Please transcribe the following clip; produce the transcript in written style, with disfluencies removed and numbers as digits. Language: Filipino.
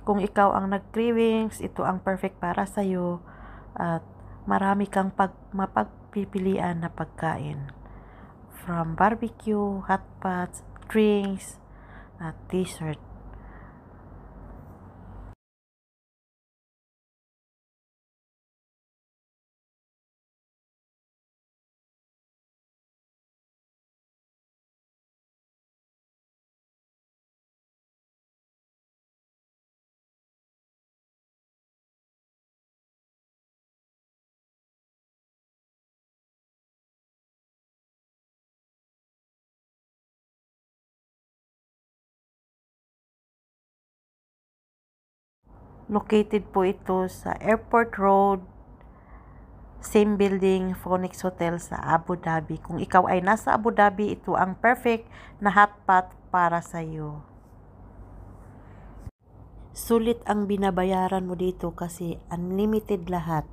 Kung ikaw ang nag-cravings, ito ang perfect para sa'yo at marami kang mapagpipilian na pagkain. From barbecue, hot pots, drinks, at dessert. Located po ito sa Airport Road, same building, Phoenix Hotel sa Abu Dhabi. Kung ikaw ay nasa Abu Dhabi, ito ang perfect na hotpot para sa iyo. Sulit ang binabayaran mo dito kasi unlimited lahat.